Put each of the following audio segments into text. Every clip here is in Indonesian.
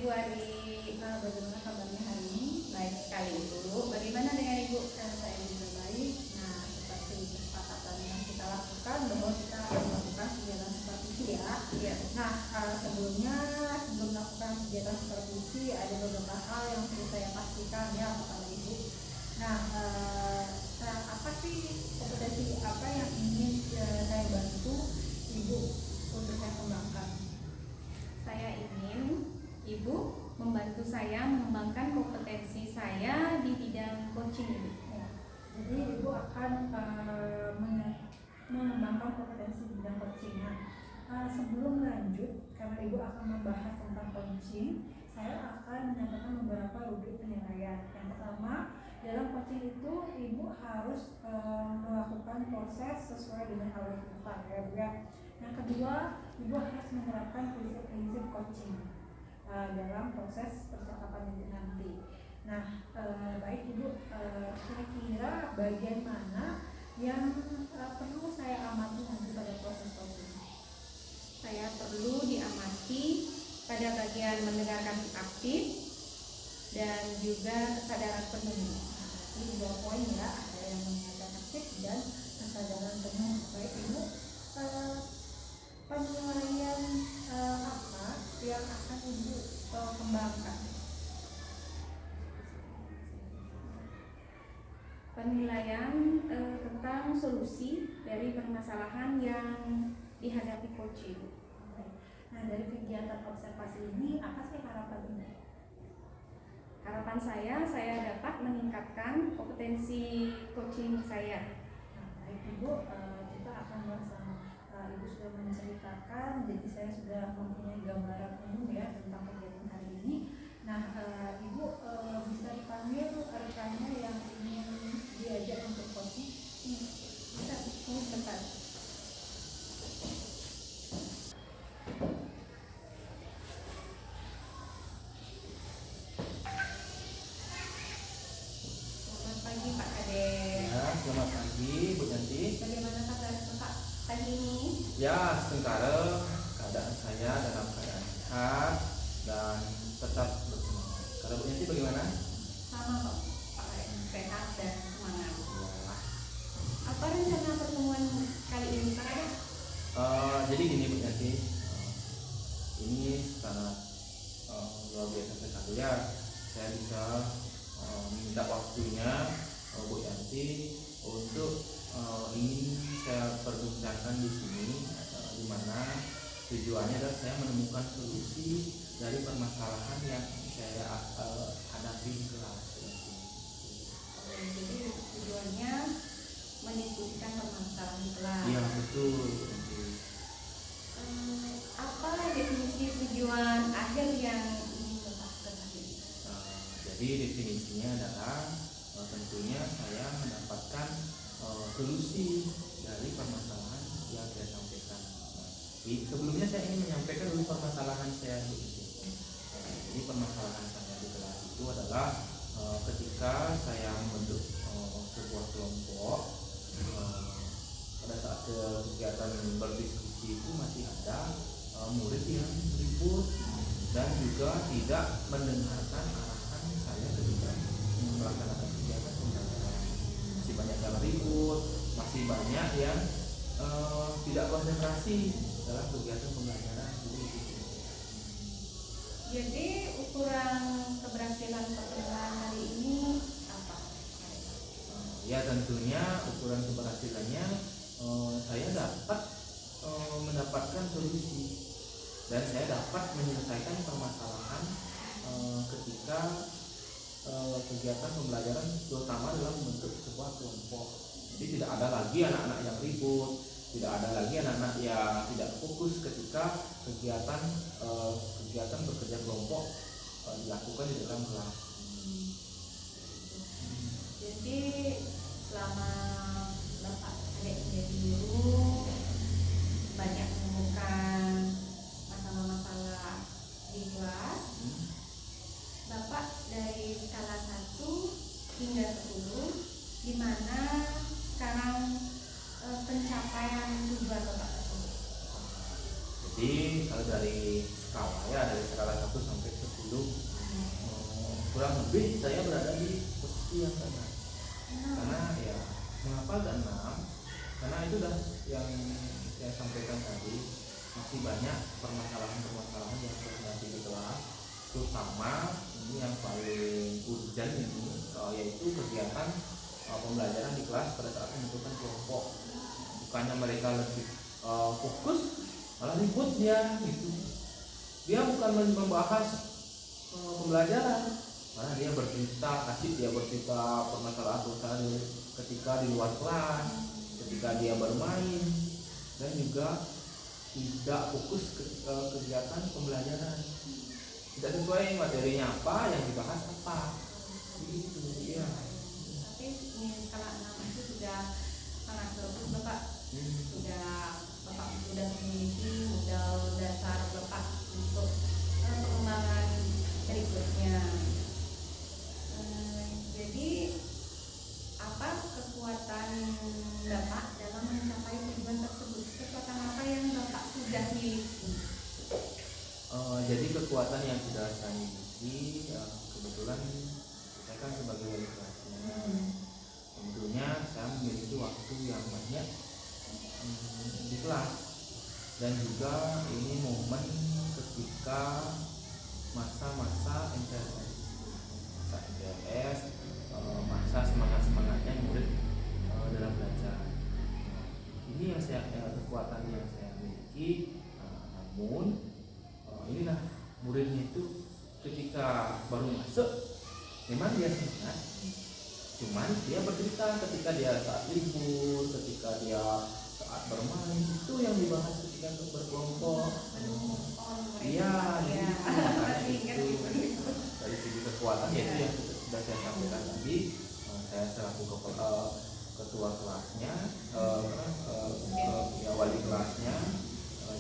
Ibu Adi, bagaimana kabarnya hari ini? Baik sekali Ibu. Bagaimana dengan Ibu? Saya juga baik. Nah, seperti kesepakatan yang kita lakukan bahwa kita akan melakukan kegiatan supervisi ya. Iya. Nah, sebelum melakukan kegiatan supervisi ada beberapa hal yang perlu saya pastikan ya kepada Ibu. Nah, apa sih kompetensi apa yang ingin saya bantu Ibu untuk saya kembangkan? Saya ingin Ibu membantu saya mengembangkan kompetensi saya di bidang coaching Ibu. Ya. Jadi Ibu akan mengembangkan kompetensi di bidang coaching. Nah, sebelum lanjut, karena Ibu akan membahas tentang coaching, saya akan menyampaikan beberapa rubrik penilaian. Yang pertama, dalam coaching itu Ibu harus melakukan proses sesuai dengan alur kita ya. Yang kedua, Ibu harus menerapkan prinsip-prinsip coaching dalam proses percakapan Ibu nanti. Nah, baik Ibu, kira-kira bagian mana yang perlu saya amati nanti pada proses coaching? Saya perlu diamati pada bagian mendengarkan aktif dan juga kesadaran penuh. Ini dua poin ya, ada yang mendengarkan aktif dan kesadaran penuh. Baik Ibu, penilaian apa yang akan Ibu kembangkan? Penilaian tentang solusi dari permasalahan yang dihadapi coach Ibu. Nah, dari kegiatan observasi ini apa sih harapan Ibu? Harapan saya dapat meningkatkan kompetensi coaching saya. Nah, baik Ibu, kita akan bersama. Ibu sudah menceritakan, jadi saya sudah mempunyai gambaran umum ya tentang kegiatan hari ini. Nah, Ibu bisa dipanggil rekannya yang ingin diajak untuk coaching. Bisa, tunggu sebentar. Selamat pagi Pak Kades. Ya, selamat pagi Bu Yanti. Bagaimana kabar Pak pagi ini? Ya, sementara keadaan saya dalam keadaan sehat dan tetap bersemangat. Kalau Bu Yanti bagaimana? Sama kok, Pak, sehat dan semangat. Ya. Apa rencana pertemuan kali ini Pak Kades? Jadi gini Bu Yanti, ini sangat luar biasa sekali ya. Saya bisa minta waktunya Bu Yanti untuk ingin saya perbincangkan di sini, di mana tujuannya adalah saya menemukan solusi dari permasalahan yang saya hadapi di kelas. Jadi tujuannya mendiskusikan permasalahan di kelas. Iya betul. Apa definisi tujuan akhir yang ingin Bapak ketahui? Jadi definisinya adalah tentunya saya mendapatkan solusi dari permasalahan yang saya sampaikan. Sebelumnya saya ingin menyampaikan dulu permasalahan saya di sini. Jadi permasalahan saya di kelas itu adalah ketika saya membentuk sebuah kelompok, pada saat kegiatan berdiskusi itu masih ada murid yang ribut dan juga tidak mendengarkan arahan saya ketika melaksanakan kegiatan pembelajaran. Masih banyak yang ribut, masih banyak yang tidak konsentrasi dalam kegiatan pembelajaran. Jadi ukuran keberhasilan pertemuan hari ini apa? Ya tentunya ukuran keberhasilannya saya dapat mendapatkan solusi dan saya dapat menyelesaikan permasalahan ketika kegiatan pembelajaran, terutama dalam membentuk sebuah kelompok. Jadi tidak ada lagi anak-anak yang ribut, tidak ada lagi anak-anak yang tidak fokus ketika kegiatan bekerja kelompok dilakukan di dalam kelas. Jadi selama Bapak adik menjadi guru banyak menemukan masalah-masalah di kelas. Bapak dari skala 1 hingga 10, di mana sekarang pencapaian tujuan Bapak tersebut? Jadi kalau dari skala ya dari skala 1 sampai 10 belum kurang lebih saya berada di posisi yang ke-6. Karena ya mengapa ke-6? Karena itu udah yang saya sampaikan tadi, masih banyak permasalahan-permasalahan yang terjadi di kelas, terutama ini yang paling urgent ini yaitu kegiatan pembelajaran di kelas pada saat menentukan kelompok. Bukannya mereka lebih fokus, malah ribut dia gitu. Dia bukan membahas pembelajaran, malah dia bercerita permasalahan perusahaan ketika di luar kelas, ketika dia bermain, dan juga tidak fokus ke kegiatan pembelajaran, tidak sesuai materinya apa yang dibahas apa gitu ya. Tapi kalau 6 itu sudah sangat bagus Bapak. Bapak sudah memiliki modal dasar Bapak untuk pengembangan berikutnya. Jadi apa kekuatan Bapak dalam mencapai tujuan tersebut? Kekuatan apa yang Bapak sudah miliki? Jadi kekuatan yang sudah saya miliki, kebetulan saya kan sebagai wali kelasnya, tentunya saya memiliki waktu yang banyak di kelas, dan juga ini momen ketika masa-masa MTLS, masa semangatnya murid dalam belajar. Ini yang kekuatan yang saya miliki. Namun inilah muridnya itu ketika baru masuk memang dia semangat, cuman dia bercerita ketika dia saat libur, ketika dia saat bermain, itu yang dibahas ketika berkelompok. Iya, makanya itu dari segi kekuatan yaitu yang sudah saya sampaikan tadi. Saya selaku ketua kelasnya, ya wali kelasnya.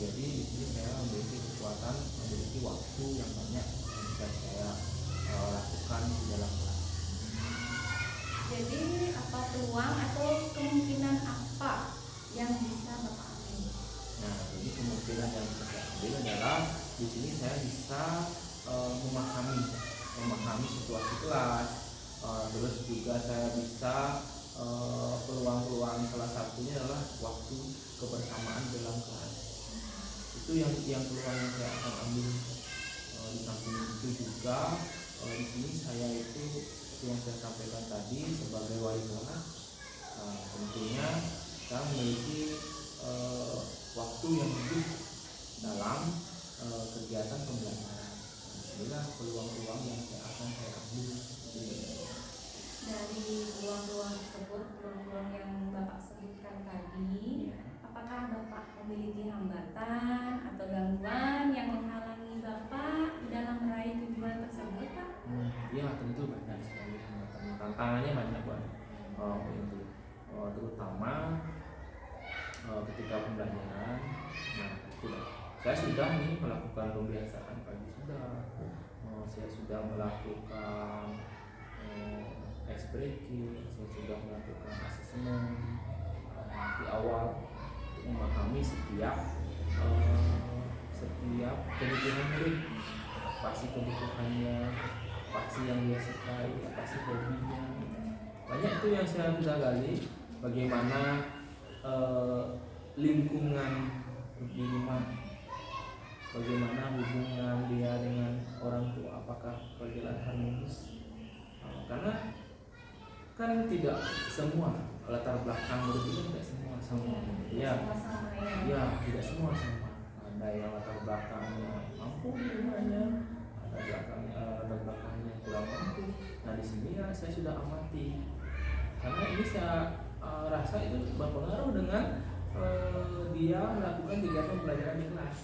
Jadi di sini saya memiliki kekuatan, memiliki waktu yang banyak yang bisa saya lakukan di dalam kelas. Jadi apa peluang atau kemungkinan apa yang bisa Bapak ambil? Nah, jadi kemungkinan yang bisa saya ambil adalah di sini saya bisa memahami situasi kelas. Terus juga saya bisa peluang-peluang salah satunya adalah waktu kebersamaan dalam kelas. Itu yang peluang yang saya akan ambil. Di samping itu juga di sini saya itu yang saya sampaikan tadi sebagai wali kelas, tentunya saya memiliki waktu yang lebih dalam kegiatan pembelajaran. Inilah peluang-peluang yang akan saya ambil. Dari peluang-peluang tersebut, peluang-peluang yang Bapak sebutkan tadi, apakah Bapak memiliki hambatan atau gangguan yang menghalangi Bapak dalam meraih tujuan tersebut, Pak? Ya, tentu banyak sekali hambatan. Tantangannya banyak banget. Terutama ketika pembelajaran. Nah, saya sudah melakukan pembiasaan pagi sudah. Saya sudah melakukan ice breaking, saya sudah melakukan asesmen di awal untuk memahami setiap kebutuhan murid, apa sih kebutuhannya, apa sih yang dia sukai, apa sih hobinya. Banyak itu yang saya sudah gali, bagaimana lingkungan di rumah, bagaimana hubungan dia dengan orang tua, apakah berjalan harmonis. Karena kan tidak semua latar belakang murid itu tidak semua sama. Ya, tidak semua sama. Ada yang latar belakangnya mampu rumahnya, ada latar belakangnya kurang mampu. Nah, di sini ya saya sudah amati. Karena ini saya rasa itu berpengaruh dengan dia melakukan kegiatan pembelajaran di kelas.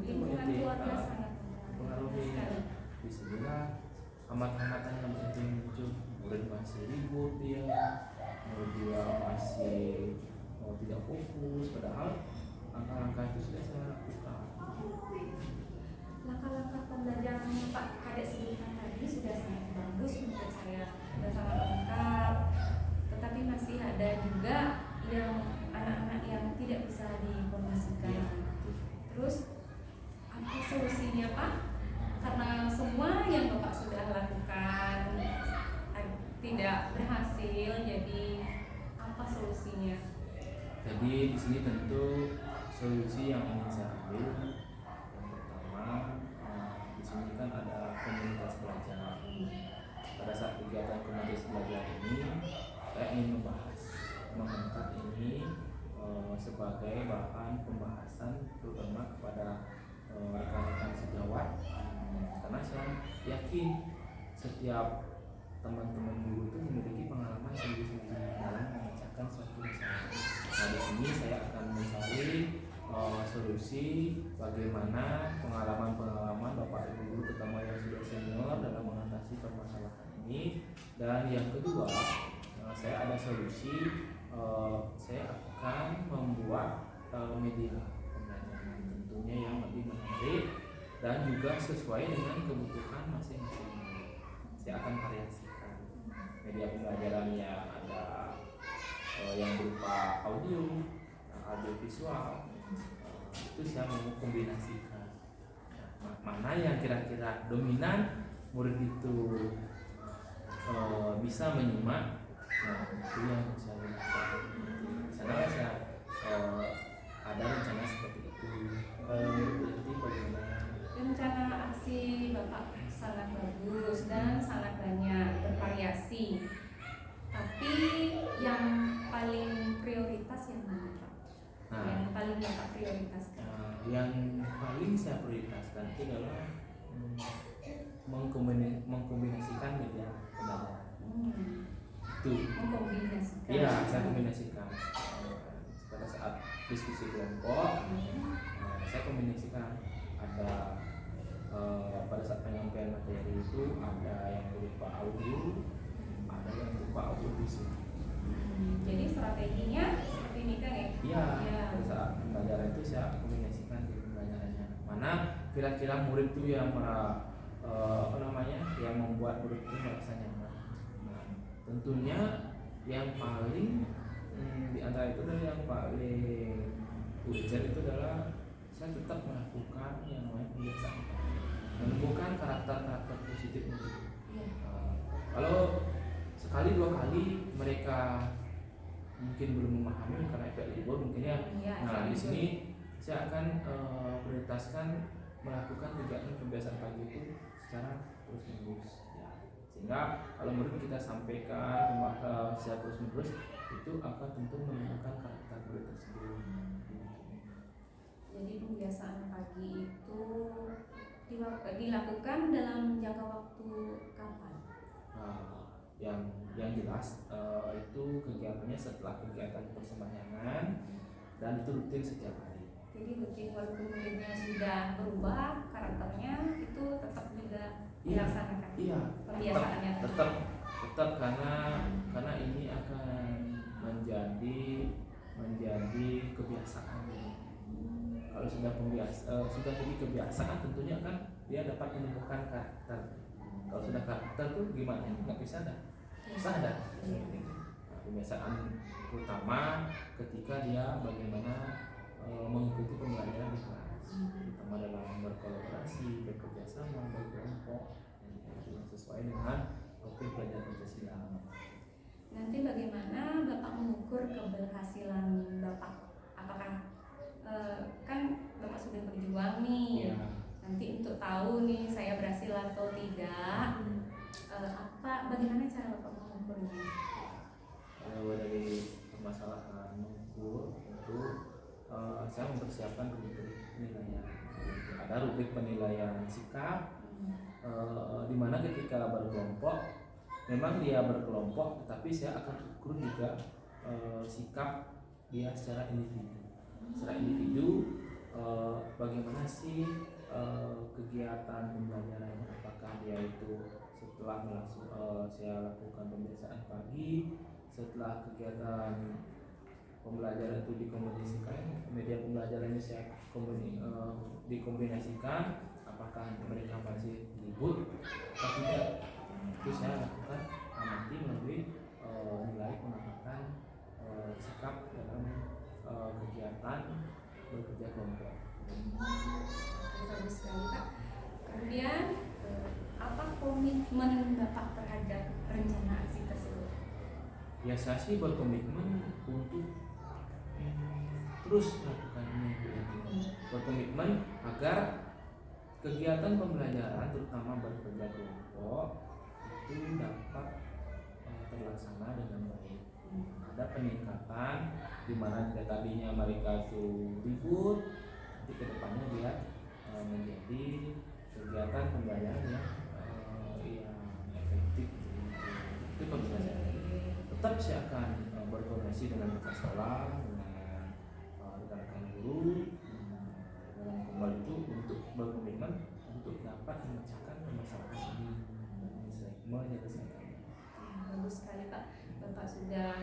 Lingkungan keluarga sangat mempengaruhi. Di sinilah amat-amatan yang begitu muncul. Murid masih ribut dia, murid dia masih tidak fokus, padahal langkah-langkah itu sudah saya lakukan. Langkah-langkah pembelajaran yang Pak Kadek sebutkan tadi sudah sangat bagus menurut saya, sudah sangat lengkap. Tetapi masih ada juga yang anak-anak yang tidak bisa dikondisikan. Terus apa solusinya Pak? Karena tidak berhasil, jadi apa solusinya? Jadi di sini tentu solusi yang ingin saya ambil yang pertama, di sini kan ada komunitas belajar. Pada saat kegiatan komunitas belajar ini, saya ingin mengangkat ini sebagai bahan pembahasan terutama kepada rekan-rekan sejawat, karena saya yakin setiap teman-teman guru itu memiliki pengalaman sendiri-sendiri dalam memecahkan suatu masalah. Nah di sini saya akan mencari solusi bagaimana pengalaman-pengalaman Bapak Ibu guru terutama yang sudah senior dalam mengatasi permasalahan ini. Dan yang kedua, saya ada solusi, saya akan membuat media pembelajaran tentunya yang lebih menarik dan juga sesuai dengan kebutuhan masing-masing guru. Saya akan variasikan media pembelajarannya, ada yang berupa audio, visual, itu saya mau kombinasikan. Mana yang kira-kira dominan murid itu bisa menyimak, nah itu yang saya lakukan. Sana saya ada rencana seperti itu. Jadi bagaimana? Rencana aksi Bapak sangat bagus dan sangat banyak, bervariasi. Tapi yang paling prioritas yang mana Pak? Yang paling Bapak prioritaskan? Yang paling saya prioritaskan itu adalah mengkombinasikan media pembelajaran. Itu. Mengkombinasikan. Iya, saya kombinasikan. Pada saat diskusi kelompok, saya kombinasikan. Ada pada saat penyampaian materi itu ada yang berupa audio, ada yang berupa audio visual. Jadi strateginya seperti ini kan ya? Iya. Pada saat pembelajaran itu saya kombinasikan di pembelajarannya. Mana kira-kira murid itu yang yang membuat murid itu merasa nyaman. Nah, tentunya yang paling di antara itu adalah yang paling urgent itu adalah saya tetap melakukan yang namanya pembiasaan, menemukan karakter-karakter positif itu. Kalau sekali dua kali mereka mungkin belum memahami karena efek libur mungkin ya. Nah di sini saya akan prioritaskan melakukan kegiatan kebiasaan pagi itu secara terus menerus. Ya. Sehingga kalau menurut kita sampaikan secara terus menerus itu akan tentu menemukan karakter murid tersebut. Jadi pembiasaan pagi itu dilakukan dalam jangka waktu kapan? Yang jelas itu kegiatannya setelah kegiatan persembahyangan dan itu rutin setiap hari. Jadi rutin walaupun muridnya sudah berubah karakternya itu tetap juga dilaksanakan. Iya. Pembiasaannya Tetap karena ini akan menjadi kebiasaan. Kalau sudah jadi kebiasaan tentunya kan dia dapat menemukan karakter. Kalau sudah karakter tuh gimana? Nggak bisa dah. Nah, kebiasaan terutama ketika dia bagaimana mengikuti pembelajaran di kelas, terutama dalam berkolaborasi, bekerja sama, berkelompok, sesuai dengan topik pelajaran Pancasila. Nanti bagaimana Bapak mengukur keberhasilan Bapak? Apakah kan Bapak sudah berjuang nih? Ya. Nanti untuk tahu nih saya berhasil atau tidak, bagaimana cara Bapak mengukurnya? Kalau dari permasalahan mengukur tentu saya mempersiapkan rubrik penilaian. Ada rubrik penilaian sikap, di mana ketika berkelompok, memang dia berkelompok, tetapi saya akan ukur juga sikap dia secara individu. Secara individu, bagaimana sih kegiatan pembelajarannya? Apakah dia itu setelah saya lakukan pembiasaan pagi, setelah kegiatan pembelajaran itu dikombinasikan, media pembelajarannya saya dikombinasikan, apakah mereka masih ribut atau tidak? Itu saya lakukan amati melalui nilai pengamatan sikap dalam kegiatan bekerja kelompok. Bagus sekali Pak. Kemudian apa komitmen Bapak terhadap rencana aksi tersebut? Biasa sih berkomitmen untuk terus melakukannya Bu Yanti. Berkomitmen agar kegiatan pembelajaran terutama bekerja kelompok itu dapat terlaksana dengan baik. Ada peningkatan di mana tadinya mereka tuh ribut, nanti kedepannya dia menjadi kegiatan pembelajaran yang efektif. Itu pembelajaran. Tetap saya akan berkoordinasi dengan rekan sekolah, dengan rekan-rekan guru, dengan kembali itu untuk berkomitmen untuk dapat memecahkan permasalahan ini dan menyelesaikan. Bagus sekali Pak, Bapak sudah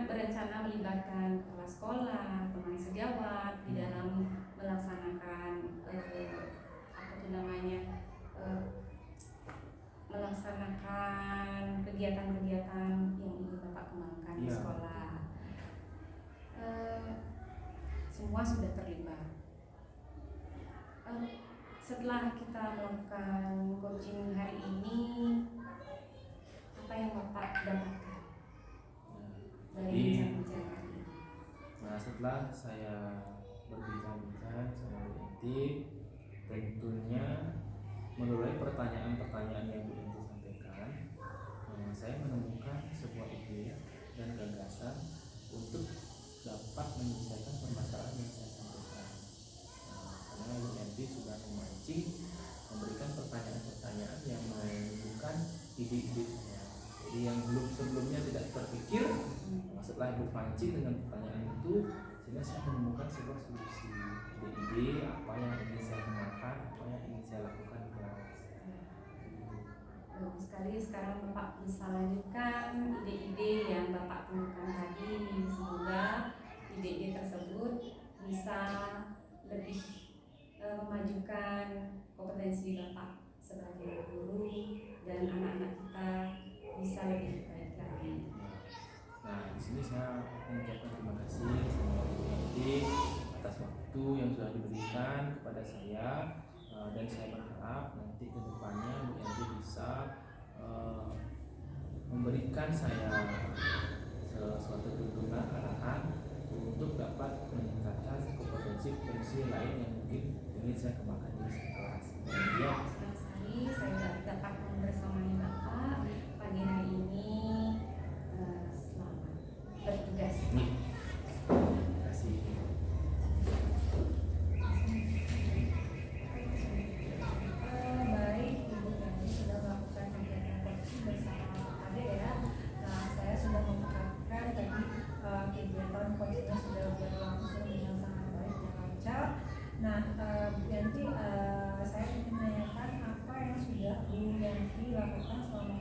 berencana melibatkan kepala sekolah, teman sejawat di dalam melaksanakan melaksanakan kegiatan-kegiatan yang ingin Bapak kembangkan di sekolah. Semua sudah terlibat. Setelah kita melakukan coaching hari ini, apa yang Bapak dapatkan dari bincang-bincang ini? Nah, setelah saya berbincang-bincang sama Bu Yanti, tentunya melalui pertanyaan-pertanyaan yang Bu Yanti sampaikan, saya menemukan sebuah ide dan gagasan untuk dapat menyelesaikan permasalahan yang saya sampaikan. Karena Bu Yanti sudah memancing, memberikan pertanyaan-pertanyaan yang menimbulkan ide-ide saya. Jadi yang sebelumnya tidak terpikir, setelah Ibu pancing dengan pertanyaan itu, sehingga saya menemukan sebuah solusi, ide-ide apa yang ingin saya kembangkan, apa yang ingin saya lakukan di kelas. Bagus sekali, sekarang Bapak bisa lanjutkan ide-ide yang Bapak temukan tadi. Semoga ide-ide tersebut bisa lebih memajukan kompetensi Bapak sebagai guru dan anak-anak kita bisa lebih baik lagi. Nah, di sini saya mengucapkan terima kasih sama Bu Yanti atas waktu yang sudah diberikan kepada saya, dan saya berharap nanti ke depannya Bu Yanti bisa memberikan saya sesuatu tuntunan arahan untuk dapat meningkatkan kompetensi lain yang mungkin ingin saya kembangkan di kelas. Ya, senang sekali saya dapat membersamai Bapak pagi hari ini. Selamat bertugas. Terima kasih. Baik, Ibu Yanti sudah melakukan kegiatan coaching bersama adik ya. Nah, saya sudah mengharapkan tadi kegiatan coachingnya sudah berlangsung dengan sangat baik dan lancar. Nah, Bu Yanti, saya ingin menanyakan apa yang sudah Bu Yanti lakukan selama